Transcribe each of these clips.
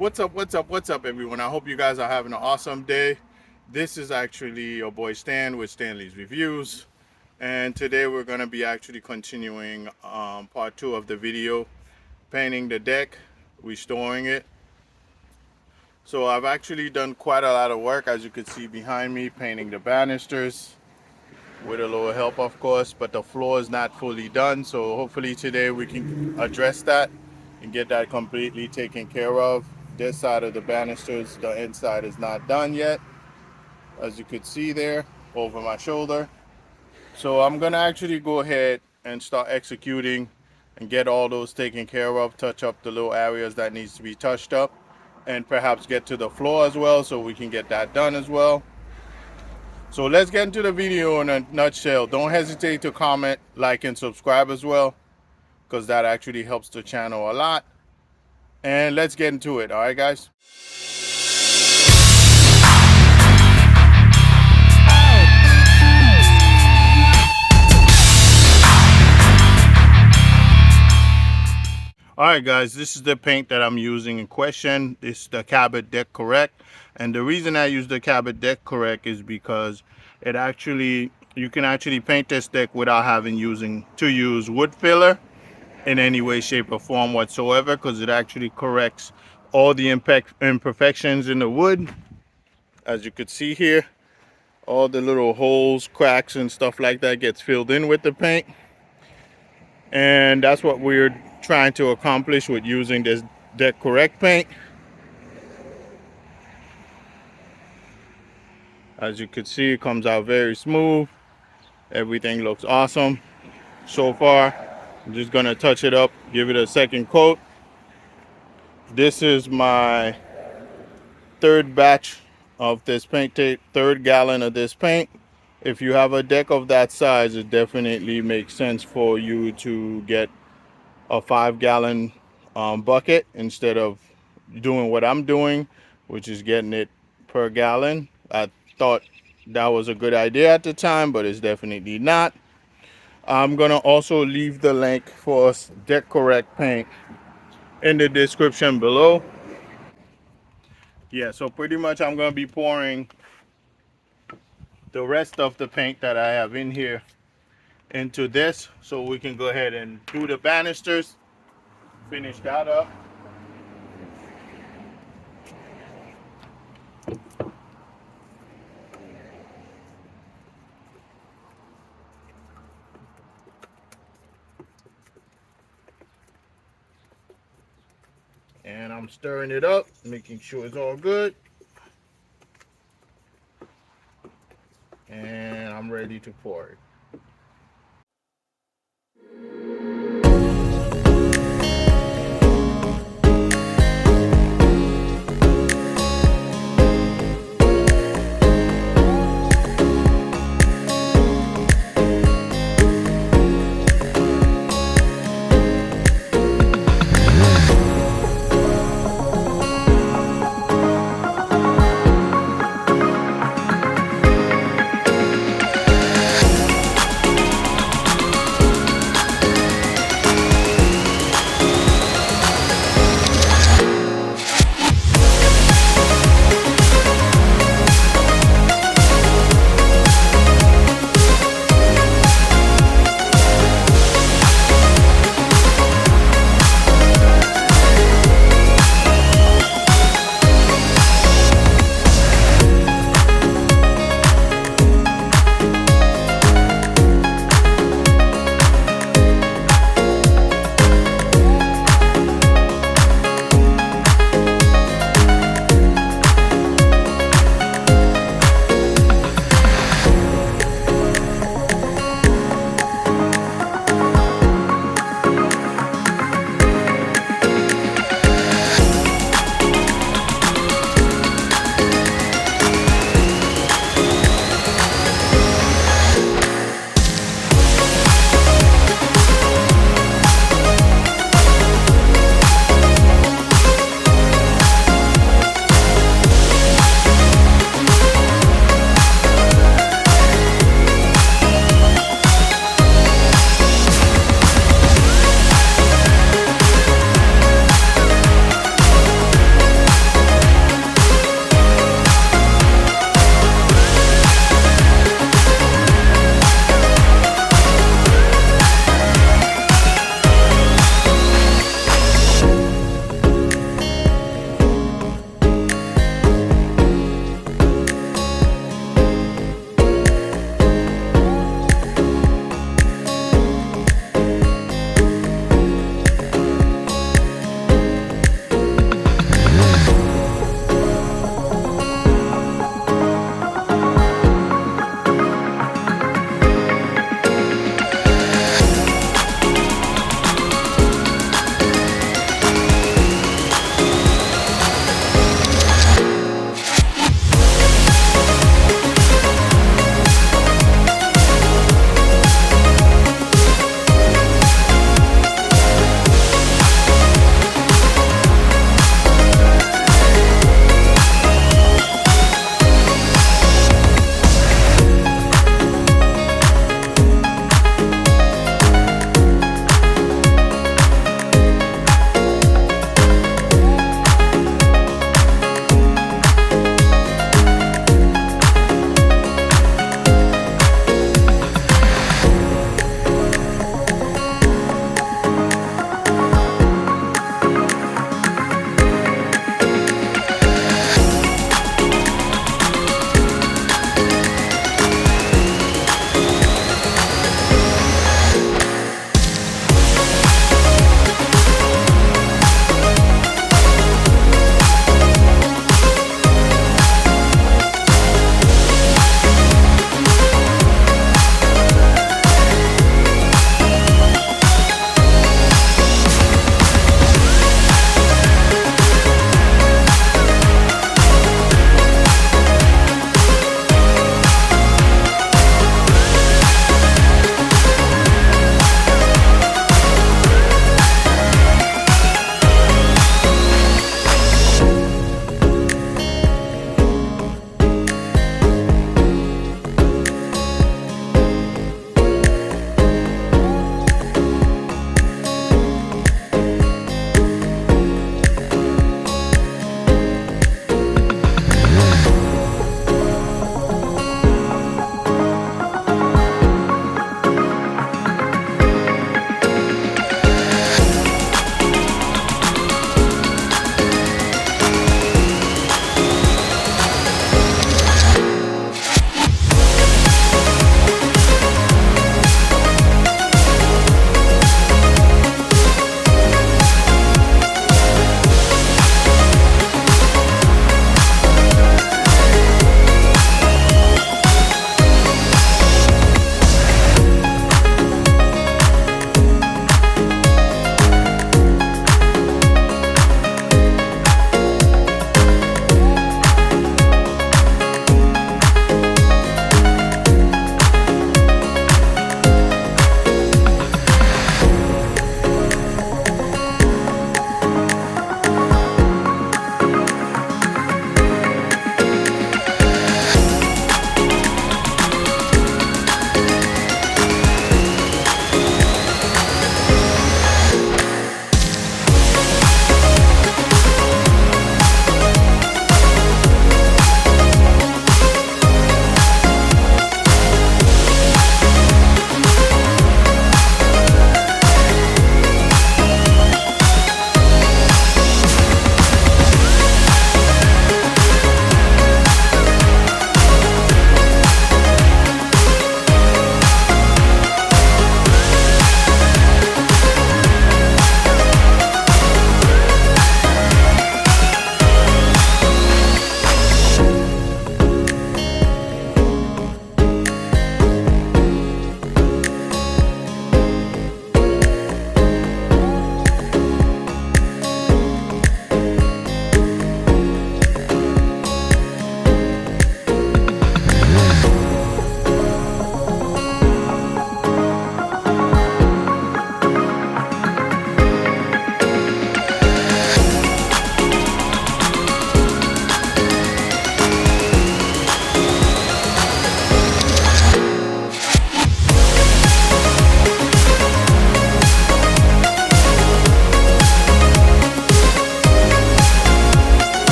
What's up, everyone? I hope you guys are having an awesome day. This is actually your boy Stan with Stanley's Reviews, and today we're going to be actually continuing part 2 of the video, painting the deck, restoring it. So I've actually done quite a lot of work, as you can see behind me, painting the banisters with a little help, of course, but the floor is not fully done. So hopefully today we can address that and get that completely taken care of. This side of the banisters, the inside is not done yet, as you could see there over my shoulder. So I'm gonna actually go ahead and start executing and get all those taken care of, touch up the little areas that needs to be touched up, and perhaps get to the floor as well, so we can get that done as well. So let's get into the video in a nutshell. Don't hesitate to comment, like, and subscribe as well, because that actually helps the channel a lot. And let's get into it. All right, guys. All right, guys, this is the paint that I'm using in question. This is the Cabot Deck Correct. And the reason I use the Cabot Deck Correct is because it actually, you can actually paint this deck without having to use wood filler in any way, shape, or form whatsoever, because it actually corrects all the imperfections in the wood. As you could see here, all the little holes, cracks, and stuff like that gets filled in with the paint. And that's what we're trying to accomplish with using this Deck Correct paint. As you can see, it comes out very smooth. Everything looks awesome so far. I'm just gonna touch it up, give it a second coat. This is my third batch of this paint tape, third gallon of this paint. If you have a deck of that size, it definitely makes sense for you to get a 5-gallon bucket instead of doing what I'm doing, which is getting it per gallon. I thought that was a good idea at the time, but it's definitely not. I'm gonna also leave the link for Deck Correct paint in the description below. Yeah, so pretty much I'm gonna be pouring the rest of the paint that I have in here into this, so we can go ahead and do the banisters, finish that up. And I'm stirring it up, making sure it's all good. And I'm ready to pour it.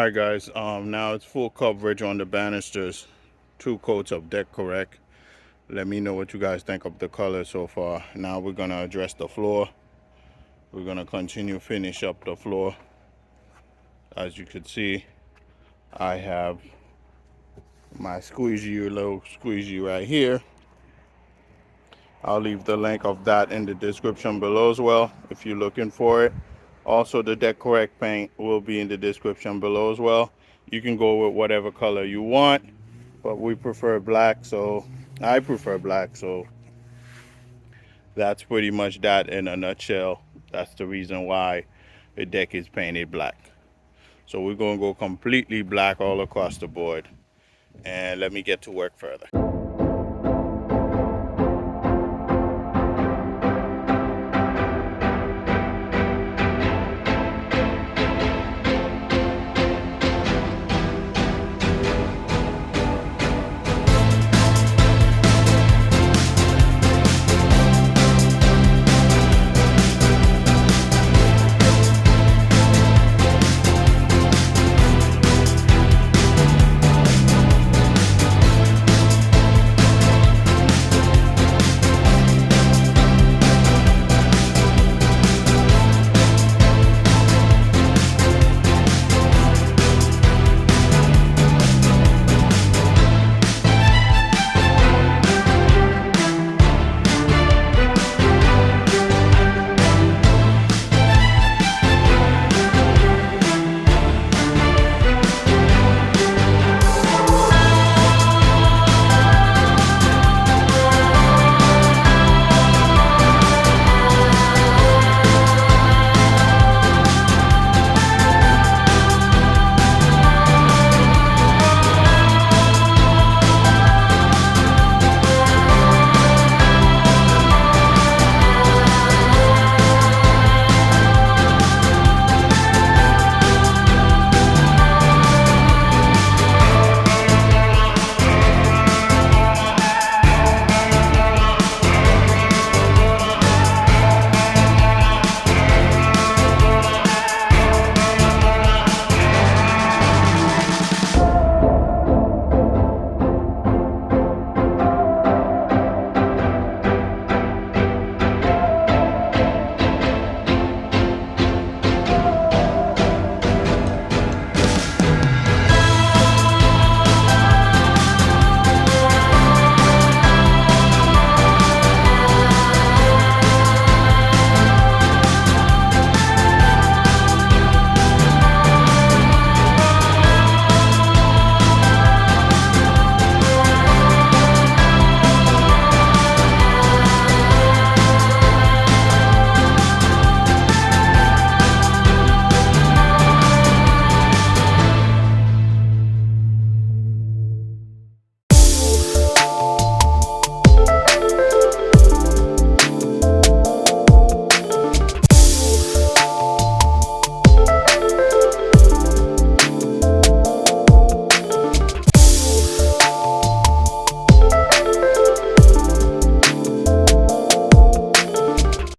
Alright guys, now it's full coverage on the banisters. 2 coats of Deck Correct. Let me know what you guys think of the color so far. Now we're gonna address the floor. We're gonna continue finish up the floor. As you can see, I have my little squeegee right here. I'll leave the link of that in the description below as well if you're looking for it. Also, the Deck Correct paint will be in the description below as well. You can go with whatever color you want, but we prefer black, so I prefer black, so that's pretty much that in a nutshell. That's the reason why the deck is painted black. So we're going to go completely black all across the board, and let me get to work further.